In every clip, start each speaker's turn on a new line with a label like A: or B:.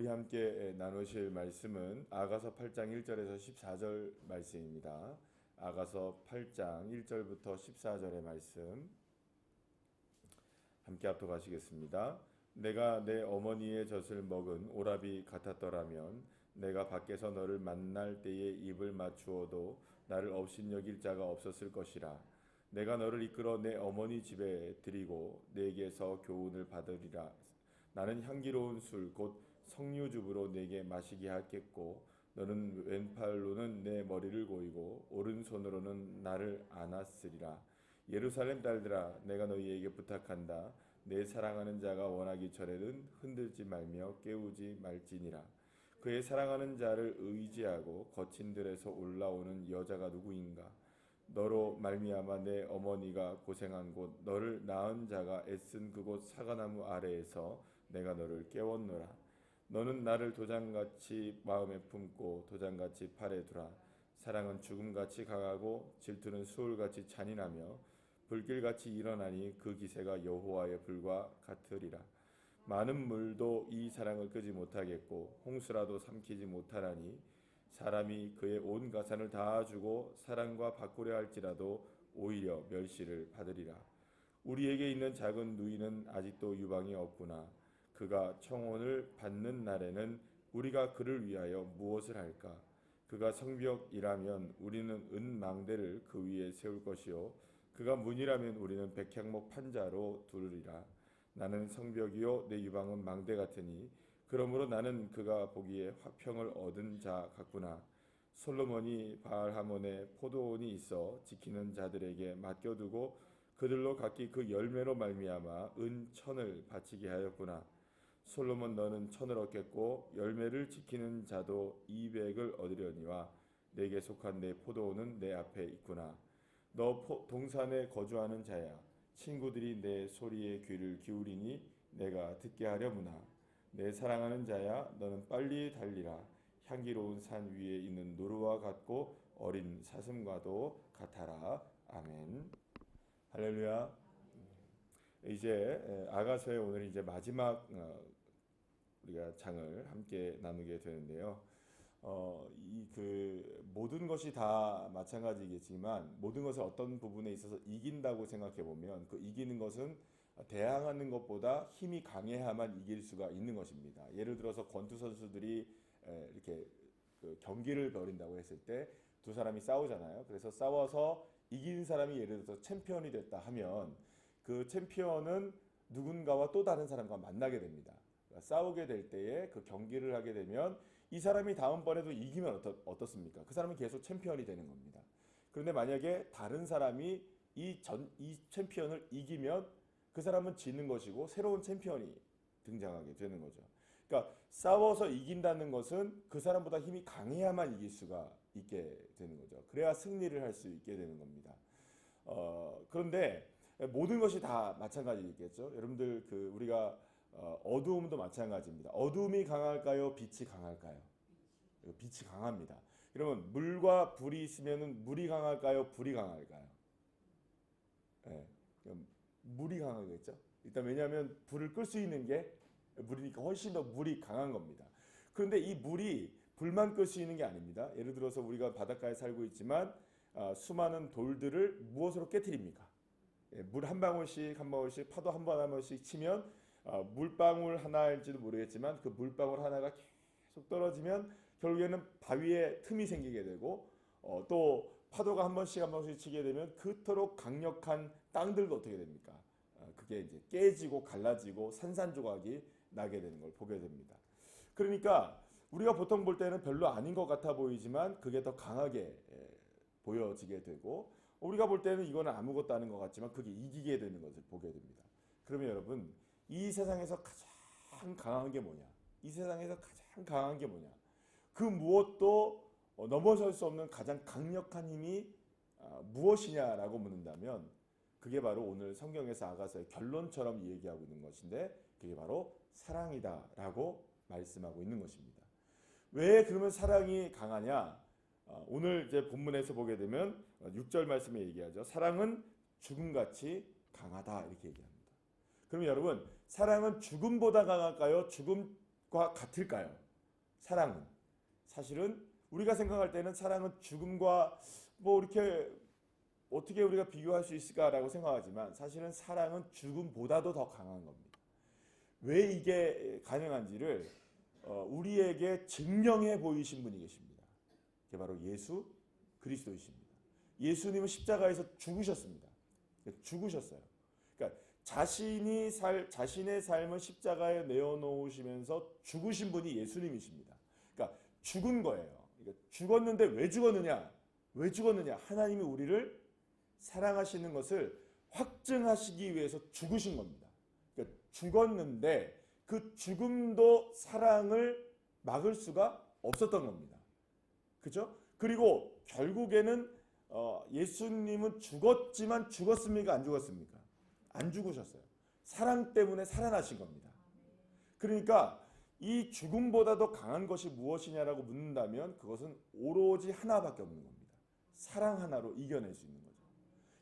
A: 함께 나누실 말씀은 아가서 8장 1절에서 14절 말씀입니다. 아가서 8장 1절부터 14절의 말씀 함께 합독하시겠습니다. 내가 내 어머니의 젖을 먹은 오라비 같았더라면 내가 밖에서 너를 만날 때에 입을 맞추어도 나를 업신여길 자가 없었을 것이라. 내가 너를 이끌어 내 어머니 집에 들이고 내게서 교훈을 받으리라. 나는 향기로운 술 곧 석류즙으로 내게 마시게 하겠고 너는 왼팔로는 내 머리를 고이고 오른손으로는 나를 안았으리라. 예루살렘 딸들아, 내가 너희에게 부탁한다. 내 사랑하는 자가 원하기 전에는 흔들지 말며 깨우지 말지니라. 그의 사랑하는 자를 의지하고 거친 들에서 올라오는 여자가 누구인가? 너로 말미암아 내 어머니가 고생한 곳, 너를 낳은 자가 애쓴 그곳 사과나무 아래에서 내가 너를 깨웠노라. 너는 나를 도장같이 마음에 품고 도장같이 팔에 두라. 사랑은 죽음같이 강하고 질투는 수월같이 잔인하며 불길같이 일어나니 그 기세가 여호와의 불과 같으리라. 많은 물도 이 사랑을 끄지 못하겠고 홍수라도 삼키지 못하나니 사람이 그의 온 가산을 다 주고 사랑과 바꾸려 할지라도 오히려 멸시를 받으리라. 우리에게 있는 작은 누이는 아직도 유방이 없구나. 그가 청혼을 받는 날에는 우리가 그를 위하여 무엇을 할까? 그가 성벽이라면 우리는 은망대를 그 위에 세울 것이요 그가 문이라면 우리는 백향목 판자로 두르리라. 나는 성벽이요 내 유방은 망대 같으니 그러므로 나는 그가 보기에 화평을 얻은 자 같구나. 솔로몬이 바알하몬에 포도원이 있어 지키는 자들에게 맡겨두고 그들로 각기 그 열매로 말미암아 은천을 바치게 하였구나. 솔로몬 너는 천을 얻겠고 열매를 지키는 자도 200을 얻으려니와 내게 속한 내 포도원은 내 앞에 있구나. 너 동산에 거주하는 자야. 친구들이 내 소리에 귀를 기울이니 내가 듣게 하려무나. 내 사랑하는 자야, 너는 빨리 달리라. 향기로운 산 위에 있는 노루와 같고 어린 사슴과도 같아라. 아멘. 할렐루야. 이제 아가서의 오늘 이제 마지막 우리가 장을 함께 나누게 되는데요. 이 그 모든 것이 다 마찬가지겠지만 모든 것을 어떤 부분에 있어서 이긴다고 생각해 보면 그 이기는 것은 대항하는 것보다 힘이 강해야만 이길 수가 있는 것입니다. 예를 들어서 권투 선수들이 이렇게 그 경기를 벌인다고 했을 때 두 사람이 싸우잖아요. 그래서 싸워서 이긴 사람이 예를 들어서 챔피언이 됐다 하면 그 챔피언은 누군가와 또 다른 사람과 만나게 됩니다. 그러니까 싸우게 될 때에 그 경기를 하게 되면 이 사람이 다음번에도 이기면 어떻습니까? 그 사람이 계속 챔피언이 되는 겁니다. 그런데 만약에 다른 사람이 이 챔피언을 이기면 그 사람은 지는 것이고 새로운 챔피언이 등장하게 되는 거죠. 그러니까 싸워서 이긴다는 것은 그 사람보다 힘이 강해야만 이길 수가 있게 되는 거죠. 그래야 승리를 할 수 있게 되는 겁니다. 그런데 모든 것이 다 마찬가지겠죠. 여러분들 그 우리가 어두움도 마찬가지입니다. 어두움이 강할까요? 빛이 강할까요? 빛이 강합니다. 그러면 물과 불이 있으면 물이 강할까요? 불이 강할까요? 네, 물이 강하겠죠. 일단 왜냐하면 불을 끌 수 있는 게 물이니까 훨씬 더 물이 강한 겁니다. 그런데 이 물이 불만 끌 수 있는 게 아닙니다. 예를 들어서 우리가 바닷가에 살고 있지만 수많은 돌들을 무엇으로 깨트립니까? 물 한 방울씩 한 방울씩 파도 한 번 한 번씩 치면 물방울 하나일지도 모르겠지만 그 물방울 하나가 계속 떨어지면 결국에는 바위에 틈이 생기게 되고 또 파도가 한 번씩 한 번씩 치게 되면 그토록 강력한 땅들도 어떻게 됩니까? 그게 이제 깨지고 갈라지고 산산조각이 나게 되는 걸 보게 됩니다. 그러니까 우리가 보통 볼 때는 별로 아닌 것 같아 보이지만 그게 더 강하게 보여지게 되고 우리가 볼 때는 이거는 아무것도 아닌 것 같지만 그게 이기게 되는 것을 보게 됩니다. 그러면 여러분 이 세상에서 가장 강한 게 뭐냐? 이 세상에서 가장 강한 게 뭐냐? 그 무엇도 넘어설 수 없는 가장 강력한 힘이 무엇이냐라고 묻는다면 그게 바로 오늘 성경에서 아가서의 결론처럼 얘기하고 있는 것인데 그게 바로 사랑이다라고 말씀하고 있는 것입니다. 왜 그러면 사랑이 강하냐? 오늘 이제 본문에서 보게 되면 6절 말씀에 얘기하죠. 사랑은 죽음같이 강하다 이렇게 얘기합니다. 그럼 여러분 사랑은 죽음보다 강할까요? 죽음과 같을까요? 사랑은 사실은 우리가 생각할 때는 사랑은 죽음과 뭐 이렇게 어떻게 우리가 비교할 수 있을까라고 생각하지만 사실은 사랑은 죽음보다도 더 강한 겁니다. 왜 이게 가능한지를 우리에게 증명해 보이신 분이 계십니다. 그게 바로 예수 그리스도이십니다. 예수님은 십자가에서 죽으셨습니다. 죽으셨어요. 그러니까 자신의 삶을 십자가에 내어놓으시면서 죽으신 분이 예수님이십니다. 그러니까 죽은 거예요. 그러니까 죽었는데 왜 죽었느냐? 왜 죽었느냐? 하나님이 우리를 사랑하시는 것을 확증하시기 위해서 죽으신 겁니다. 그러니까 죽었는데 그 죽음도 사랑을 막을 수가 없었던 겁니다. 그죠? 그리고 결국에는 예수님은 죽었지만 죽었습니까? 안 죽었습니까? 안 죽으셨어요. 사랑 때문에 살아나신 겁니다. 그러니까 이 죽음보다도 강한 것이 무엇이냐라고 묻는다면 그것은 오로지 하나밖에 없는 겁니다. 사랑 하나로 이겨낼 수 있는 거죠.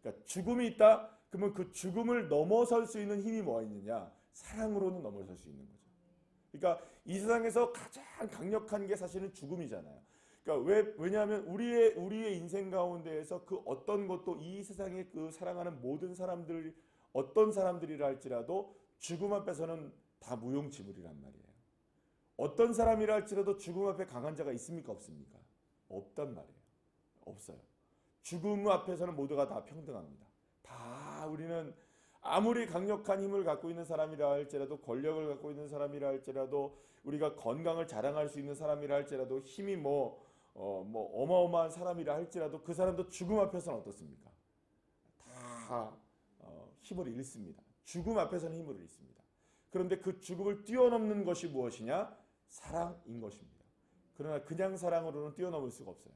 A: 그러니까 죽음이 있다? 그러면 그 죽음을 넘어설 수 있는 힘이 뭐가 있느냐? 사랑으로는 넘어설 수 있는 거죠. 그러니까 이 세상에서 가장 강력한 게 사실은 죽음이잖아요. 그러니까 왜냐하면 우리의 인생 가운데에서 그 어떤 것도 이 세상에 그 사랑하는 모든 사람들 어떤 사람들이라 할지라도 죽음 앞에서는 다 무용지물이란 말이에요. 어떤 사람이라 할지라도 죽음 앞에 강한 자가 있습니까? 없습니까? 없단 말이에요. 없어요. 죽음 앞에서는 모두가 다 평등합니다. 다 우리는 아무리 강력한 힘을 갖고 있는 사람이라 할지라도 권력을 갖고 있는 사람이라 할지라도 우리가 건강을 자랑할 수 있는 사람이라 할지라도 힘이 어마어마한 사람이라 할지라도 그 사람도 죽음 앞에서는 어떻습니까? 다 힘을 잃습니다. 죽음 앞에서는 힘을 잃습니다. 그런데 그 죽음을 뛰어넘는 것이 무엇이냐? 사랑인 것입니다. 그러나 그냥 사랑으로는 뛰어넘을 수가 없어요.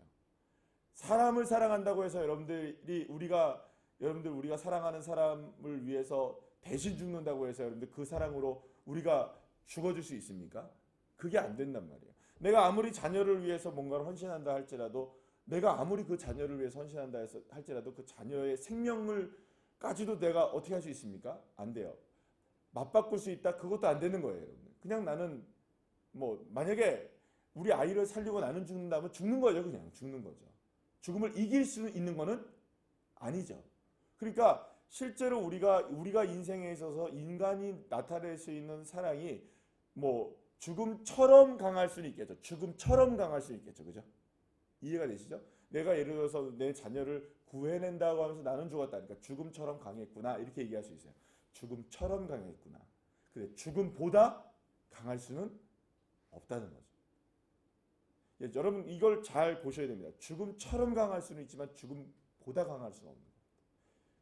A: 사람을 사랑한다고 해서 우리가 사랑하는 사람을 위해서 대신 죽는다고 해서 여러분들 그 사랑으로 우리가 죽어줄 수 있습니까? 그게 안 된단 말이에요. 내가 아무리 자녀를 위해서 뭔가를 헌신한다 할지라도 내가 아무리 그 자녀를 위해서 헌신한다 할지라도 그 자녀의 생명을까지도 내가 어떻게 할 수 있습니까? 안 돼요. 맞바꿀 수 있다? 그것도 안 되는 거예요. 여러분. 그냥 나는 만약에 우리 아이를 살리고 나는 죽는다면 죽는 거죠. 그냥 죽는 거죠. 죽음을 이길 수 있는 거는 아니죠. 그러니까 실제로 우리가 인생에 있어서 인간이 나타낼 수 있는 사랑이 죽음처럼 강할 수는 있겠죠. 죽음처럼 강할 수는 있겠죠. 그죠? 이해가 되시죠? 내가 예를 들어서 내 자녀를 구해낸다고 하면서 나는 죽었다니까 죽음처럼 강했구나 이렇게 얘기할 수 있어요. 죽음처럼 강했구나. 그래 죽음보다 강할 수는 없다는 거죠. 예, 여러분 이걸 잘 보셔야 됩니다. 죽음처럼 강할 수는 있지만 죽음보다 강할 수는 없는 거예요.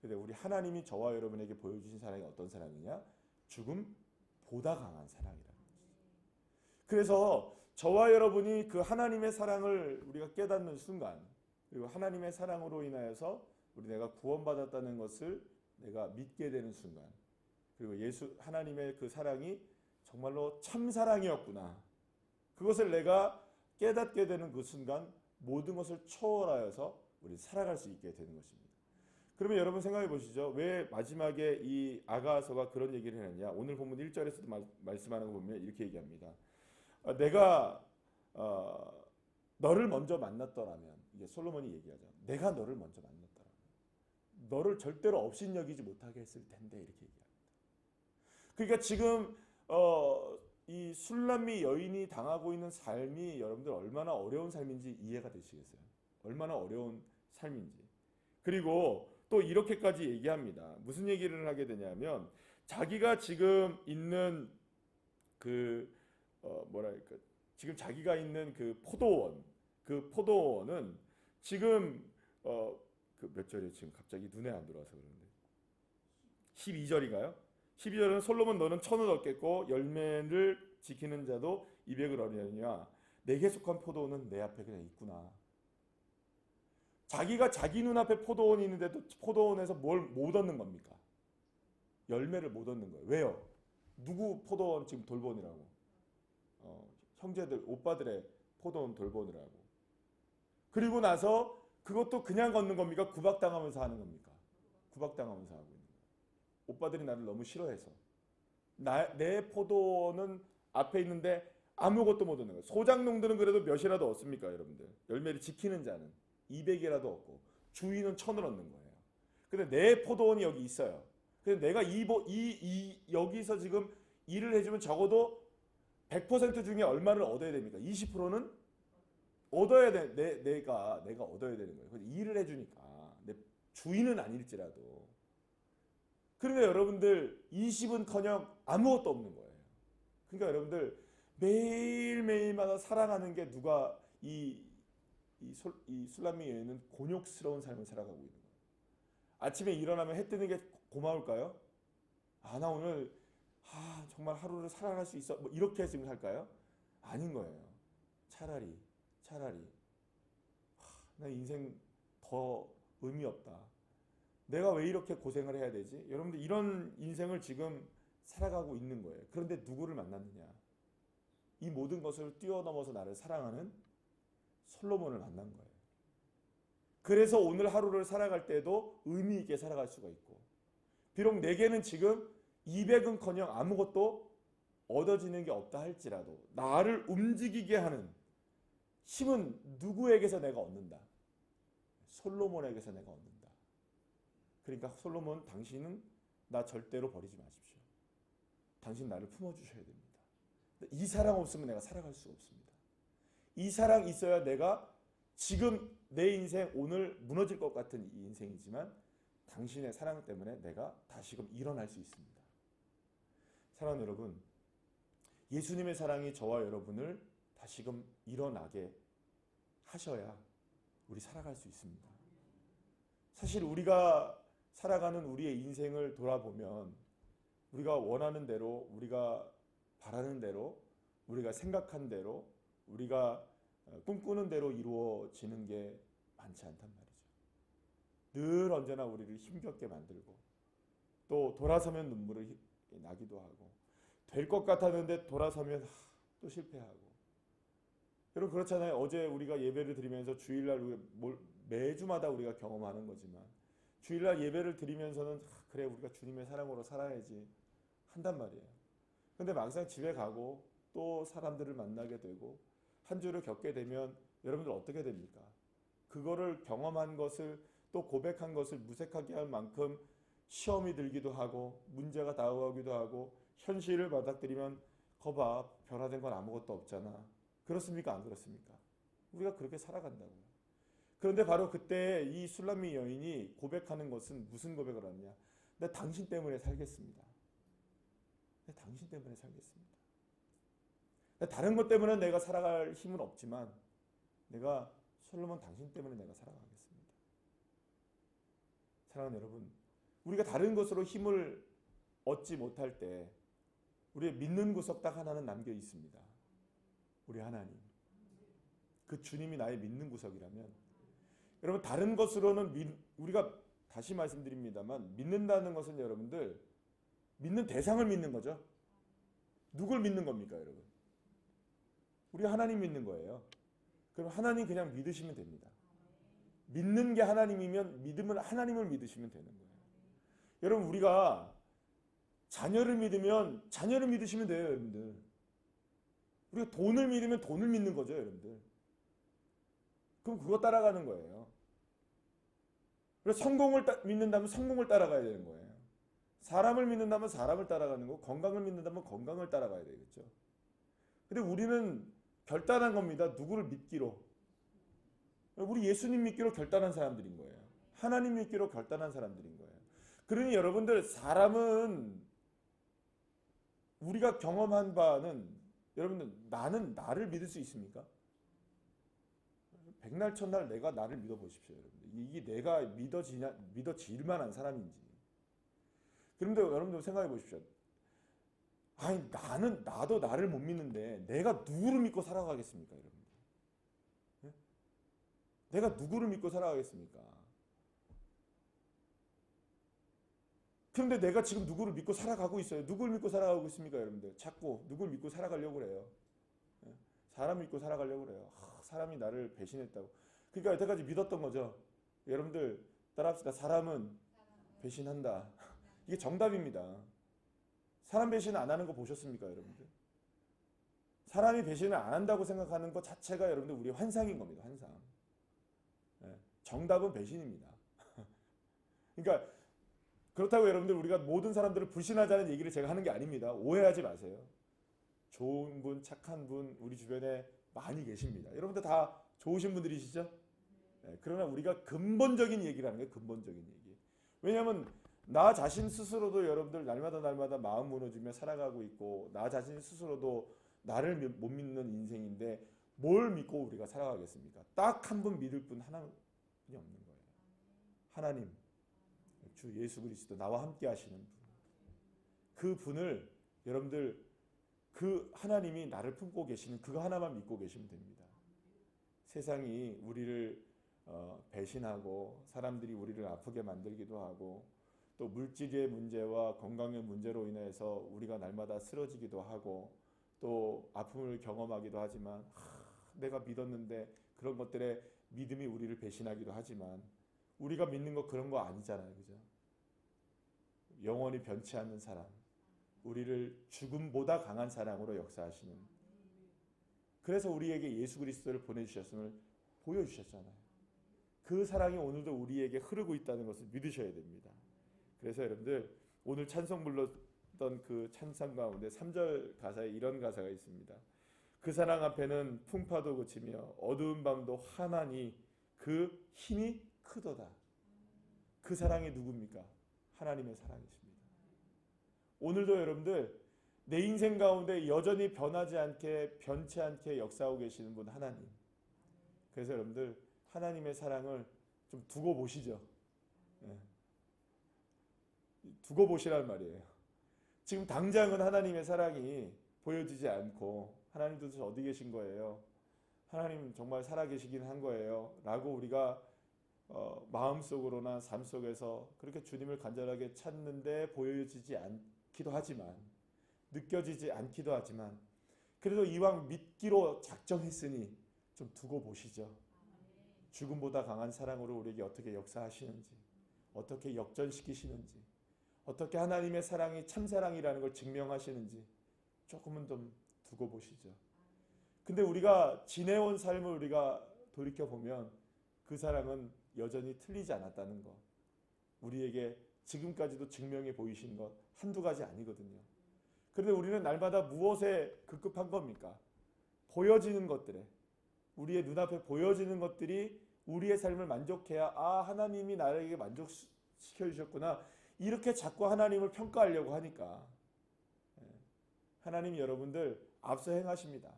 A: 근데 우리 하나님이 저와 여러분에게 보여주신 사랑이 어떤 사랑이냐? 죽음보다 강한 사랑이라는 거죠. 그래서 저와 여러분이 그 하나님의 사랑을 우리가 깨닫는 순간 그리고 하나님의 사랑으로 인하여서 내가 구원받았다는 것을 내가 믿게 되는 순간 그리고 하나님의 그 사랑이 정말로 참 사랑이었구나. 그것을 내가 깨닫게 되는 그 순간 모든 것을 초월하여서 우리 살아갈 수 있게 되는 것입니다. 그러면 여러분 생각해 보시죠. 왜 마지막에 이 아가서가 그런 얘기를 했느냐. 오늘 본문 1절에서도 말씀하는 거 보면 이렇게 얘기합니다. 내가 너를 먼저 만났더라면 이게 솔로몬이 얘기하죠. 내가 너를 먼저 만났더라면 너를 절대로 업신여기지 못하게 했을 텐데 이렇게 얘기합니다. 그러니까 지금 이 술람미 여인이 당하고 있는 삶이 여러분들 얼마나 어려운 삶인지 이해가 되시겠어요? 얼마나 어려운 삶인지. 그리고 또 이렇게까지 얘기합니다. 무슨 얘기를 하게 되냐면 자기가 지금 있는 지금 자기가 있는 그 포도원은 지금 몇 절이에요? 지금 갑자기 눈에 안 들어와서 그러는데 12절인가요? 12절은 솔로몬 너는 천을 얻겠고 열매를 지키는 자도 200을 얻으려니와 내게 속한 포도원은 내 앞에 그냥 있구나. 자기가 자기 눈앞에 포도원이 있는데도 포도원에서 뭘 못 얻는 겁니까? 열매를 못 얻는 거예요. 왜요? 누구 포도원 지금 돌보느라고? 형제들, 오빠들의 포도원 돌보느라고. 그리고 나서 그것도 그냥 걷는 겁니까? 구박당하면서 하는 겁니까? 구박당하면서 하고 있는 거예요. 오빠들이 나를 너무 싫어해서 내 포도원은 앞에 있는데 아무것도 못 얻는 거예요. 소작농들은 그래도 몇이라도 얻습니까, 여러분들? 열매를 지키는 자는 200이라도 얻고 주인은 1000을 얻는 거예요. 근데 내 포도원이 여기 있어요. 근데 내가 여기서 지금 일을 해주면 적어도 100% 중에 얼마를 얻어야 됩니까? 20%는 얻어야 돼. 내가 얻어야 되는 거예요. 그래서 일을 해주니까 내 주인은 아닐지라도. 그러니까 여러분들 20은커녕 아무것도 없는 거예요. 그러니까 여러분들 매일매일마다 살아가는 게 누가 이 술람미 여인은 곤욕스러운 삶을 살아가고 있는 거예요. 아침에 일어나면 해 뜨는 게 고마울까요? 아, 나 오늘 정말 하루를 살아갈 수 있어. 뭐 이렇게 지금 살까요? 아닌 거예요. 차라리 나 인생 더 의미 없다. 내가 왜 이렇게 고생을 해야 되지? 여러분들 이런 인생을 지금 살아가고 있는 거예요. 그런데 누구를 만났느냐? 이 모든 것을 뛰어넘어서 나를 사랑하는 솔로몬을 만난 거예요. 그래서 오늘 하루를 살아갈 때도 의미 있게 살아갈 수가 있고, 비록 내게는 지금 200은커녕 아무것도 얻어지는 게 없다 할지라도 나를 움직이게 하는 힘은 누구에게서 내가 얻는다? 솔로몬에게서 내가 얻는다. 그러니까 솔로몬, 당신은 나 절대로 버리지 마십시오. 당신 나를 품어주셔야 됩니다. 이 사랑 없으면 내가 살아갈 수가 없습니다. 이 사랑 있어야 내가 지금 내 인생 오늘 무너질 것 같은 이 인생이지만 당신의 사랑 때문에 내가 다시금 일어날 수 있습니다. 사랑하는 여러분, 예수님의 사랑이 저와 여러분을 다시금 일어나게 하셔야 우리 살아갈 수 있습니다. 사실 우리가 살아가는 우리의 인생을 돌아보면 우리가 원하는 대로, 우리가 바라는 대로, 우리가 생각한 대로, 우리가 꿈꾸는 대로 이루어지는 게 많지 않단 말이죠. 늘 언제나 우리를 힘겹게 만들고 또 돌아서면 눈물이 나기도 하고 될 것 같았는데 돌아서면 또 실패하고. 여러분 그렇잖아요. 어제 우리가 예배를 드리면서 주일날 매주마다 우리가 경험하는 거지만 주일날 예배를 드리면서는 그래 우리가 주님의 사랑으로 살아야지 한단 말이에요. 근데 막상 집에 가고 또 사람들을 만나게 되고 한 주를 겪게 되면 여러분들 어떻게 됩니까? 그거를 경험한 것을 또 고백한 것을 무색하게 할 만큼 시험이 들기도 하고 문제가 다가오기도 하고 현실을 받아들이면 거봐 변화된 건 아무것도 없잖아. 그렇습니까? 안 그렇습니까? 우리가 그렇게 살아간다고요. 그런데 바로 그때 이 술람미 여인이 고백하는 것은 무슨 고백을 하느냐? 나 당신 때문에 살겠습니다. 나 당신 때문에 살겠습니다. 다른 것 때문에 내가 살아갈 힘은 없지만 내가 솔로몬 당신 때문에 내가 살아가겠습니다. 사랑하는 여러분, 우리가 다른 것으로 힘을 얻지 못할 때 우리의 믿는 구석 딱 하나는 남겨 있습니다. 우리 하나님. 그 주님이 나의 믿는 구석이라면 여러분 다른 것으로는 우리가 다시 말씀드립니다만 믿는다는 것은 여러분들 믿는 대상을 믿는 거죠. 누굴 믿는 겁니까 여러분? 우리 하나님 믿는 거예요. 그럼 하나님 그냥 믿으시면 됩니다. 믿는 게 하나님이면 믿음은 하나님을 믿으시면 되는 거예요. 여러분 우리가 자녀를 믿으면 자녀를 믿으시면 돼요 여러분들. 우리가 돈을 믿으면 돈을 믿는 거죠 여러분들. 그럼 그거 따라가는 거예요. 그래서 성공을 믿는다면 성공을 따라가야 되는 거예요. 사람을 믿는다면 사람을 따라가는 거고 건강을 믿는다면 건강을 따라가야 되겠죠. 근데 우리는 결단한 겁니다. 누구를 믿기로. 우리 예수님 믿기로 결단한 사람들인 거예요. 하나님 믿기로 결단한 사람들인 거예요. 그러니 여러분들 사람은 우리가 경험한 바는 여러분들 나는 나를 믿을 수 있습니까? 백날 첫날 내가 나를 믿어보십시오. 여러분들. 이게 내가 믿어질 만한 사람인지. 그런데 여러분들 생각해 보십시오. 아니 나도 나를 못 믿는데 내가 누구를 믿고 살아가겠습니까? 여러분들. 네? 내가 누구를 믿고 살아가겠습니까? 그런데 내가 지금 누구를 믿고 살아가고 있어요. 누구를 믿고 살아가고 있습니까? 여러분들. 자꾸 누구를 믿고 살아가려고 그래요. 네? 사람 믿고 살아가려고 그래요. 사람이 나를 배신했다고. 그러니까 여태까지 믿었던 거죠. 여러분들 따라합시다. 사람은 배신한다. 이게 정답입니다. 사람 배신 안 하는 거 보셨습니까, 여러분들? 사람이 배신을 안 한다고 생각하는 것 자체가 여러분들 우리의 환상인 겁니다. 환상. 정답은 배신입니다. 그러니까 그렇다고 여러분들 우리가 모든 사람들을 불신하자는 얘기를 제가 하는 게 아닙니다. 오해하지 마세요. 좋은 분, 착한 분 우리 주변에 많이 계십니다. 여러분들 다 좋으신 분들이시죠? 그러나 우리가 근본적인 얘기를 하는 거예요. 근본적인 얘기. 왜냐하면 나 자신 스스로도 여러분들 날마다 마음 무너지며 살아가고 있고 나 자신 스스로도 나를 못 믿는 인생인데 뭘 믿고 우리가 살아가겠습니까? 딱 한 분 믿을 분 하나뿐이 없는 거예요. 하나님, 주 예수 그리스도 나와 함께 하시는 분. 그 분을 여러분들 그 하나님이 나를 품고 계시는 그거 하나만 믿고 계시면 됩니다. 세상이 우리를 배신하고 사람들이 우리를 아프게 만들기도 하고 또 물질의 문제와 건강의 문제로 인해서 우리가 날마다 쓰러지기도 하고 또 아픔을 경험하기도 하지만 내가 믿었는데 그런 것들에 믿음이 우리를 배신하기도 하지만 우리가 믿는 거 그런 거 아니잖아요. 그죠? 영원히 변치 않는 사랑, 우리를 죽음보다 강한 사랑으로 역사하시는, 그래서 우리에게 예수 그리스도를 보내주셨음을 보여주셨잖아요. 그 사랑이 오늘도 우리에게 흐르고 있다는 것을 믿으셔야 됩니다. 그래서 여러분들 오늘 찬송 불렀던 그 찬송 가운데 3절 가사에 이런 가사가 있습니다. 그 사랑 앞에는 풍파도 그치며 어두운 밤도 환하니 그 힘이 크도다. 그 사랑이 누굽니까? 하나님의 사랑이십니다. 오늘도 여러분들 내 인생 가운데 여전히 변하지 않게 변치 않게 역사하고 계시는 분 하나님. 그래서 여러분들 하나님의 사랑을 좀 두고 보시죠. 두고 보시란 말이에요. 지금 당장은 하나님의 사랑이 보여지지 않고 하나님 도대체 어디 계신 거예요? 하나님 정말 살아계시긴 한 거예요? 라고 우리가 마음속으로나 삶 속에서 그렇게 주님을 간절하게 찾는데 보여지지 않기도 하지만 느껴지지 않기도 하지만 그래도 이왕 믿기로 작정했으니 좀 두고 보시죠. 죽음보다 강한 사랑으로 우리에게 어떻게 역사하시는지, 어떻게 역전시키시는지, 어떻게 하나님의 사랑이 참사랑이라는 걸 증명하시는지 조금은 좀 두고 보시죠. 근데 우리가 지내온 삶을 우리가 돌이켜보면 그 사랑은 여전히 틀리지 않았다는 것, 우리에게 지금까지도 증명해 보이신 것 한두 가지 아니거든요. 그런데 우리는 날마다 무엇에 급급한 겁니까? 보여지는 것들에, 우리의 눈앞에 보여지는 것들이 우리의 삶을 만족해야 하나님이 나에게 만족시켜 주셨구나, 이렇게 자꾸 하나님을 평가하려고 하니까 하나님이 여러분들 앞서 행하십니다.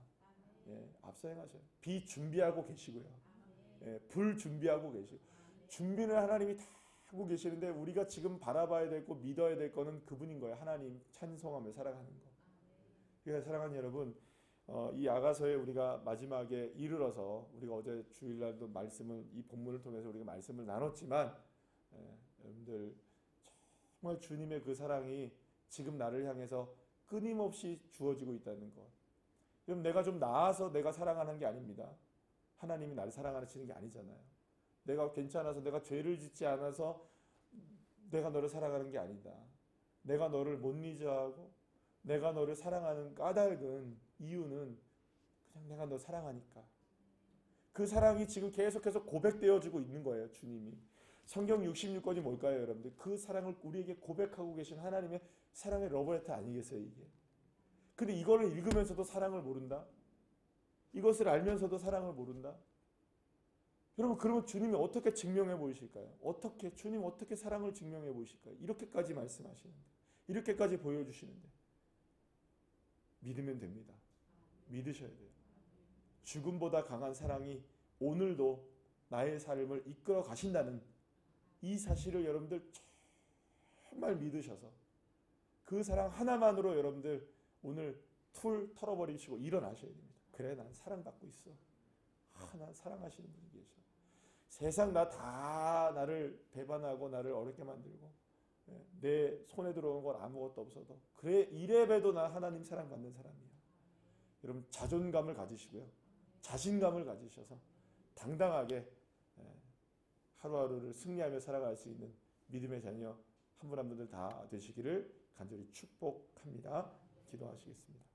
A: 앞서 행하셔요. 비 준비하고 계시고요. 불 준비하고 계시고 준비를 하나님이 다 하고 계시는데 우리가 지금 바라봐야 되고 믿어야 될 거는 그분인 거예요. 하나님 찬송하며 살아가는 거. 그래서 사랑하는 여러분, 이 아가서에 우리가 마지막에 이르러서 우리가 어제 주일날도 말씀을 이 본문을 통해서 우리가 말씀을 나눴지만 여러분들 정말 주님의 그 사랑이 지금 나를 향해서 끊임없이 주어지고 있다는 것. 그럼 내가 좀 나아서 내가 사랑하는 게 아닙니다. 하나님이 나를 사랑하시는 게 아니잖아요. 내가 괜찮아서 내가 죄를 짓지 않아서 내가 너를 사랑하는 게 아니다. 내가 너를 못 잊어하고 내가 너를 사랑하는 까닭은 이유는 그냥 내가 너 사랑하니까. 그 사랑이 지금 계속해서 고백되어지고 있는 거예요. 주님이. 성경 66권이 뭘까요, 여러분들? 그 사랑을 우리에게 고백하고 계신 하나님의 사랑의 러브레터 아니겠어요, 이게? 근데 이거를 읽으면서도 사랑을 모른다? 이것을 알면서도 사랑을 모른다? 여러분, 그러면 주님이 어떻게 증명해 보이실까요? 주님 어떻게 사랑을 증명해 보이실까요? 이렇게까지 말씀하시는데, 이렇게까지 보여주시는데 믿으면 됩니다. 믿으셔야 돼요. 죽음보다 강한 사랑이 오늘도 나의 삶을 이끌어 가신다는 이 사실을 여러분들 정말 믿으셔서 그 사랑 하나만으로 여러분들 오늘 툴 털어버리시고 일어나셔야 됩니다. 그래, 난 사랑받고 있어. 난 사랑하시는 분이 계셔. 세상 나를 배반하고 나를 어렵게 만들고 내 손에 들어오는 건 아무것도 없어도 그래, 이래봬도 난 하나님 사랑받는 사람이야. 여러분, 자존감을 가지시고요, 자신감을 가지셔서 당당하게 하루하루를 승리하며 살아갈 수 있는 믿음의 자녀 한 분 한 분들 다 되시기를 간절히 축복합니다. 기도하시겠습니다.